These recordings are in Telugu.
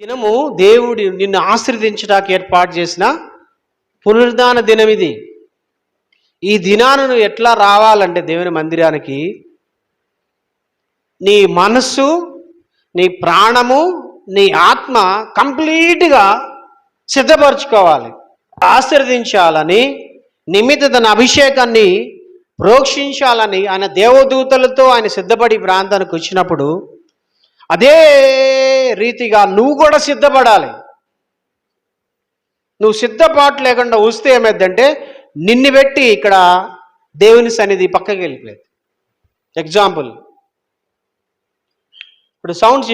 దినము దేవుడు నిన్ను ఆశీర్వదించడానికి ఏర్పాటు చేసిన పునరుద్ధాన దినం ఇది. ఈ దినాన నువ్వు ఎట్లా రావాలంటే దేవుని మందిరానికి నీ మనస్సు, నీ ప్రాణము, నీ ఆత్మ కంప్లీట్గా సిద్ధపరచుకోవాలి. ఆశీర్వదించాలని, నిమిత్త తన అభిషేకాన్ని ప్రోక్షించాలని ఆయన దేవదూతలతో ఆయన సిద్ధపడి ప్రాంతానికి వచ్చినప్పుడు అదే రీతిగా నువ్వు కూడా సిద్ధపడాలి. నువ్వు సిద్ధపాటు లేకుండా వస్తే ఏమైందంటే నిన్ను పెట్టి ఇక్కడ దేవుని సన్నిధి పక్కకి వెళ్ళిపోయింది. ఎగ్జాంపుల్, ఇప్పుడు సౌండ్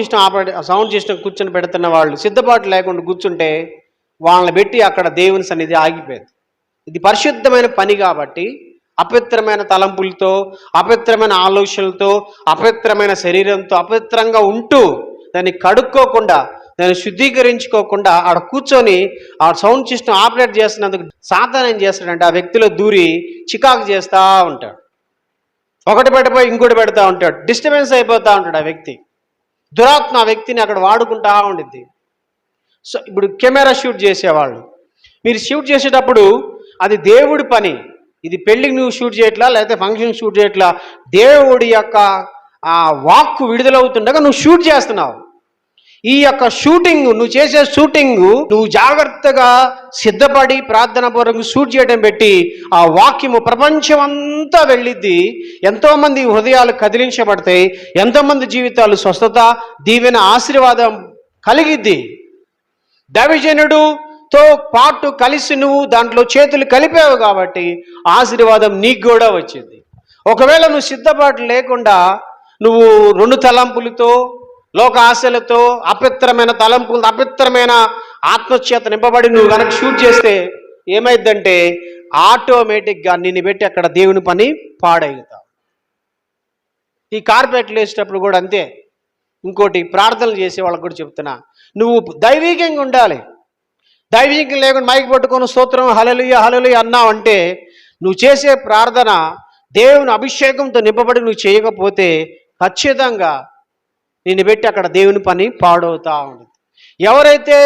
సిస్టమ్ కూర్చొని పెడుతున్న వాళ్ళు సిద్ధపాటు లేకుండా కూర్చుంటే వాళ్ళని పెట్టి అక్కడ దేవుని సన్నిధి ఆగిపోయింది. ఇది పరిశుద్ధమైన పని కాబట్టి అపవిత్రమైన తలంపులతో, అపవిత్రమైన ఆలోచనలతో, అపవిత్రమైన శరీరంతో అపవిత్రంగా ఉంటూ దాన్ని కడుక్కోకుండా, దాన్ని శుద్ధీకరించుకోకుండా ఆడ కూర్చొని ఆ సౌండ్ సిస్టమ్ ఆపరేట్ చేస్తున్నందుకు సాతాను ఏం చేస్తాడంటే ఆ వ్యక్తిలో దూరి చికాకు చేస్తూ ఉంటాడు. ఒకటి పెట్టిపోయి ఇంకోటి పెడతా ఉంటాడు. డిస్టర్బెన్స్ అయిపోతూ ఉంటాడు ఆ వ్యక్తి. దురాత్మ ఆ వ్యక్తిని అక్కడ వాడుకుంటా ఉండిద్ది. సో ఇప్పుడు కెమెరా షూట్ చేసేవాళ్ళు, మీరు షూట్ చేసేటప్పుడు అది దేవుడి పని. ఇది పెళ్ళికి నువ్వు షూట్ చేయట్లా, లేకపోతే ఫంక్షన్ షూట్ చేయట్లా, దేవుడి యొక్క ఆ వాక్కు విడుదలవుతుండగా నువ్వు షూట్ చేస్తున్నావు. ఈ యొక్క షూటింగ్, నువ్వు చేసే షూటింగ్ నువ్వు జాగ్రత్తగా సిద్ధపడి ప్రార్థన పూర్వకంగా షూట్ చేయడం పెట్టి ఆ వాక్యము ప్రపంచం అంతా వెళ్ళిద్ది. ఎంతోమంది హృదయాలు కదిలించబడతాయి, ఎంతోమంది జీవితాలు స్వస్థత, దీవెన, ఆశీర్వాదం కలిగిద్ది. దైవజనుడుతో పాటు కలిసి నువ్వు దాంట్లో చేతులు కలిపావు కాబట్టి ఆశీర్వాదం నీకు కూడా వచ్చింది. ఒకవేళ నువ్వు సిద్ధపాటు లేకుండా నువ్వు రెండు తలంపులతో, లోక ఆశలతో, అపవిత్రమైన తలంపులతో, అపవిత్రమైన ఆత్మచేత నింపబడి నువ్వు కనుక షూట్ చేస్తే ఏమైందంటే ఆటోమేటిక్గా నిన్ను పెట్టి అక్కడ దేవుని పని పాడవుతావు. ఈ కార్పెట్లు వేసేటప్పుడు కూడా అంతే. ఇంకోటి, ప్రార్థనలు చేసే వాళ్ళకు కూడా చెప్తున్నా, నువ్వు దైవికంగా ఉండాలి. దైవికంగా లేకుండా మైక్ పట్టుకొని స్తోత్రం హల్లెలూయా హల్లెలూయా అన్నావు అంటే నువ్వు చేసే ప్రార్థన దేవుని అభిషేకంతో నింపబడి నువ్వు చేయకపోతే ఖచ్చితంగా నిన్ను పెట్టి అక్కడ దేవుని పని పాడవుతా ఉంటుంది. ఎవరైతే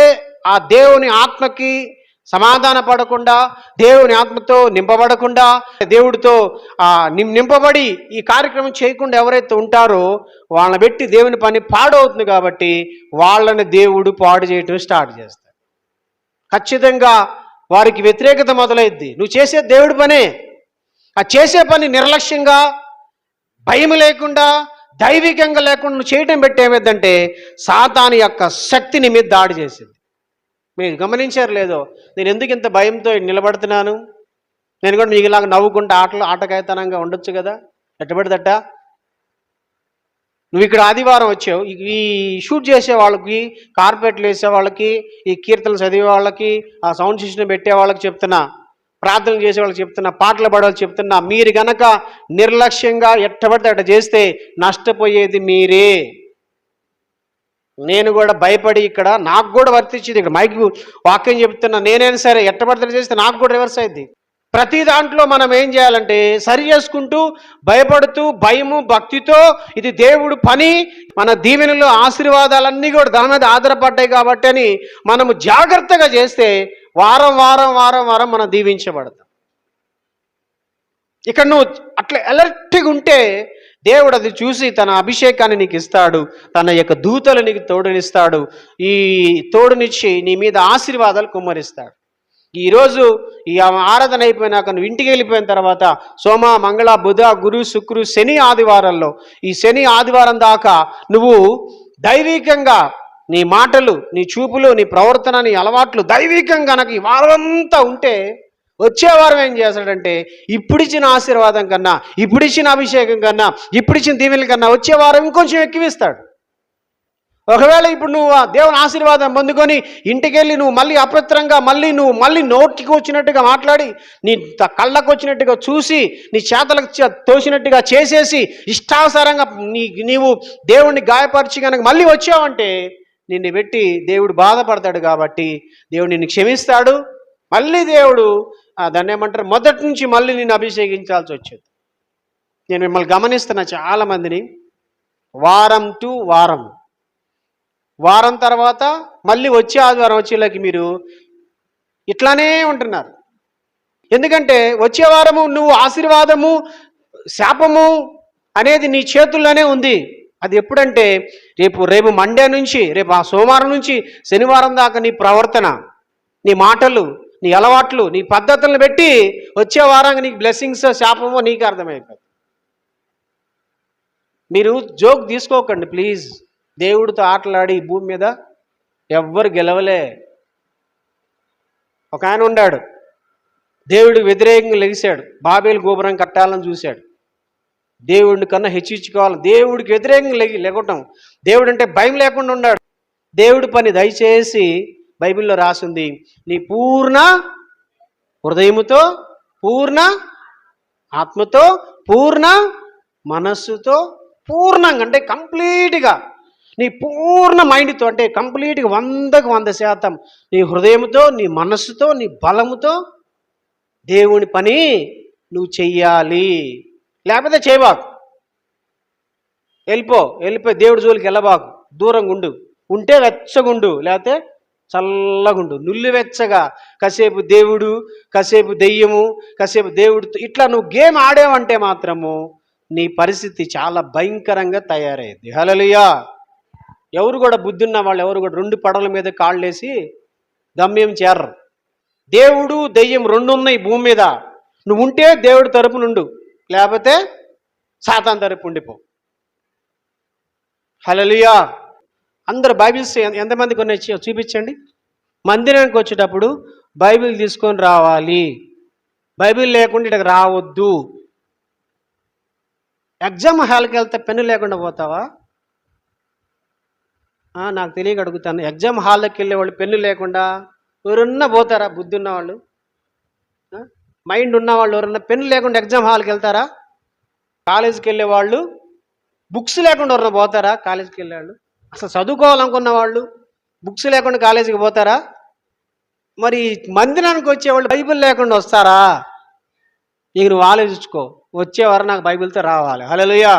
ఆ దేవుని ఆత్మకి సమాధాన పడకుండా, దేవుని ఆత్మతో నింపబడకుండా, దేవుడితో నింపబడి ఈ కార్యక్రమం చేయకుండా ఎవరైతే ఉంటారో వాళ్ళని పెట్టి దేవుని పని పాడవుతుంది. కాబట్టి వాళ్ళని దేవుడు పాడు చేయటం స్టార్ట్ చేస్తాడు. ఖచ్చితంగా వారికి వ్యతిరేకత మొదలైద్ది. నువ్వు చేసే దేవుడి పనే. ఆ చేసే పని నిర్లక్ష్యంగా, భయం లేకుండా, దైవికంగా లేకుండా నువ్వు చేయటం పెట్టి ఏమైందంటే సాతాను యొక్క శక్తిని మీద దాడి చేసింది. మీరు గమనించారు లేదో, నేను ఎందుకు ఇంత భయంతో నిలబడుతున్నాను? నేను కూడా మీకు ఇలాగ నవ్వుకుంటూ ఆటకాయతనంగా ఉండొచ్చు కదా, ఎట్టబడిదట్ట. నువ్వు ఇక్కడ ఆదివారం వచ్చావు, ఈ షూట్ చేసే వాళ్ళకి, కార్పెట్లు వేసే వాళ్ళకి, ఈ కీర్తనలు చదివే వాళ్ళకి, ఆ సౌండ్ సిస్టమ్ పెట్టే వాళ్ళకి చెప్తున్నా, ప్రార్థనలు చేసే వాళ్ళకి చెప్తున్నా, పాటలు పాడే వాళ్ళకి చెప్తున్నా, మీరు గనక నిర్లక్ష్యంగా ఎట్టబడితే అట్ట చేస్తే నష్టపోయేది మీరే. నేను కూడా భయపడి ఇక్కడ నాకు కూడా వర్తించింది. ఇక్కడ మైకు వాక్యం చెప్తున్నా, నేనైనా సరే ఎట్టబడితే చేస్తే నాకు కూడా రివర్స్ అయింది. ప్రతి దాంట్లో మనం ఏం చేయాలంటే సరి చేసుకుంటూ, భయపడుతూ, భయము, భక్తితో ఇది దేవుడు పని, మన దీవెనలు, ఆశీర్వాదాలన్నీ కూడా దాని మీద ఆధారపడ్డాయి కాబట్టి అని మనము జాగ్రత్తగా చేస్తే వారం వారం వారం వారం మనం దీవించబడతాం. ఇక్కడ నువ్వు అట్లా అలర్ట్గా ఉంటే దేవుడు అది చూసి తన అభిషేకాన్ని నీకు ఇస్తాడు, తన యొక్క దూతలు నీకు తోడునిస్తాడు. ఈ తోడునిచ్చి నీ మీద ఆశీర్వాదాలు కుమ్మరిస్తాడు. ఈరోజు ఈ ఆరాధన అయిపోయినాక నువ్వు ఇంటికి వెళ్ళిపోయిన తర్వాత సోమ, మంగళ, బుధ, గురు, శుక్రు, శని ఆదివారాల్లో, ఈ శని ఆదివారం దాకా నువ్వు దైవికంగా నీ మాటలు, నీ చూపులు, నీ ప్రవర్తన, నీ అలవాట్లు దైవికంగా నాకు ఈ వారమంతా ఉంటే వచ్చే వారం ఏం చేస్తాడంటే ఇప్పుడిచ్చిన ఆశీర్వాదం కన్నా, ఇప్పుడిచ్చిన అభిషేకం కన్నా, ఇప్పుడిచ్చిన దీవెనల కన్నా వచ్చే వారం ఇంకొంచెం ఎక్కువిస్తాడు. ఒకవేళ ఇప్పుడు నువ్వు దేవుని ఆశీర్వాదం పొందుకొని ఇంటికి వెళ్ళి నువ్వు మళ్ళీ అపవిత్రంగా మళ్ళీ నోటికి వచ్చినట్టుగా మాట్లాడి, నీ కళ్ళకు వచ్చినట్టుగా చూసి, నీ చేతలకు తోసినట్టుగా చేసేసి ఇష్టానుసారంగా నీవు దేవుణ్ణి గాయపరిచి కనుక మళ్ళీ వచ్చావంటే నిన్ను పెట్టి దేవుడు బాధపడతాడు. కాబట్టి దేవుడు నిన్ను క్షమిస్తాడు. మళ్ళీ దేవుడు దాన్ని ఏమంటారు, మొదటి నుంచి మళ్ళీ నిన్ను అభిషేకించాల్సి వచ్చేది. నేను మిమ్మల్ని గమనిస్తున్నా చాలామందిని, వారం టు వారం, వారం తర్వాత మళ్ళీ వచ్చే ఆదివారం వచ్చేలాకి మీరు ఇట్లానే ఉంటున్నారు. ఎందుకంటే వచ్చే వారము నువ్వు ఆశీర్వాదము శాపము అనేది నీ చేతుల్లోనే ఉంది. అది ఎప్పుడంటే రేపు మండే నుంచి రేపు ఆ సోమవారం నుంచి శనివారం దాకా నీ ప్రవర్తన, నీ మాటలు, నీ అలవాట్లు, నీ పద్ధతులను పెట్టి వచ్చే వారానికి నీకు బ్లెస్సింగ్స్ శాపమో నీకు అర్థమైపోతుంది. మీరు జోక్ తీసుకోకండి ప్లీజ్. దేవుడితో ఆటలాడి ఈ భూమి మీద ఎవ్వరు గెలవలే. ఒక ఆయన ఉన్నాడు, దేవుడికి వ్యతిరేకంగా లెగిశాడు, బాబేలు గోపురం కట్టాలని చూశాడు. దేవుడిని కన్నా హెచ్చించుకోవాలి, దేవుడికి వ్యతిరేకంగా లెగటం. దేవుడు అంటే భయం లేకుండా ఉన్నాడు. దేవుడి పని దయచేసి బైబిల్లో రాసింది, నీ పూర్ణ హృదయముతో, పూర్ణ ఆత్మతో, పూర్ణ మనస్సుతో, పూర్ణంగా అంటే కంప్లీట్గా నీ పూర్ణ మైండ్తో, అంటే కంప్లీట్గా 100% నీ హృదయంతో, నీ మనస్సుతో, నీ బలముతో దేవుని పని నువ్వు చెయ్యాలి. లేకపోతే చేయబాకు, వెళ్ళిపోయి దేవుడి జోలికి వెళ్ళబాకు, దూరంగా ఉండు. ఉంటే వెచ్చగుండు, లేకపోతే చల్లగుండు. నుల్లు వెచ్చగా కాసేపు దేవుడు, కాసేపు దెయ్యము, కాసేపు దేవుడితో ఇట్లా నువ్వు గేమ్ ఆడేవంటే మాత్రము నీ పరిస్థితి చాలా భయంకరంగా తయారైంది. హల్లెలూయా. ఎవరు కూడా బుద్ధి ఉన్న వాళ్ళు ఎవరు కూడా 2 పడవల మీద కాళ్ళేసి గమ్యం చేరరు. దేవుడు దెయ్యం 2 ఉన్నాయి భూమి మీద. నువ్వు ఉంటే దేవుడి తరపు నుండు, లేకపోతే సాతాన్ తరపు ఉండిపో. హల్లెలూయా. అందరు బైబిల్స్ ఎంతమంది కొన్ని చూపించండి. మందిరానికి వచ్చేటప్పుడు బైబిల్ తీసుకొని రావాలి, బైబిల్ లేకుండా ఇక్కడికి రావద్దు. ఎగ్జామ్ హాల్కి వెళ్తే పెన్ను లేకుండా పోతావా? నాకు తెలియక అడుగుతాను. ఎగ్జామ్ హాల్లోకి వెళ్ళేవాళ్ళు పెన్ను లేకుండా ఎవరన్నా పోతారా? బుద్ధి ఉన్నవాళ్ళు, మైండ్ ఉన్నవాళ్ళు ఎవరన్నా పెన్ను లేకుండా ఎగ్జామ్ హాల్కి వెళ్తారా? కాలేజీకి వెళ్ళేవాళ్ళు బుక్స్ లేకుండా ఎవరన్నా పోతారా? కాలేజీకి వెళ్ళేవాళ్ళు అసలు చదువుకోవాలనుకున్న వాళ్ళు బుక్స్ లేకుండా కాలేజీకి పోతారా? మరి మందిరానికి వచ్చేవాళ్ళు బైబిల్ లేకుండా వస్తారా? ఇక నువ్వు ఆలోచించుకో. వచ్చేవారు నాకు బైబిల్తో రావాలి. హల్లెలూయా.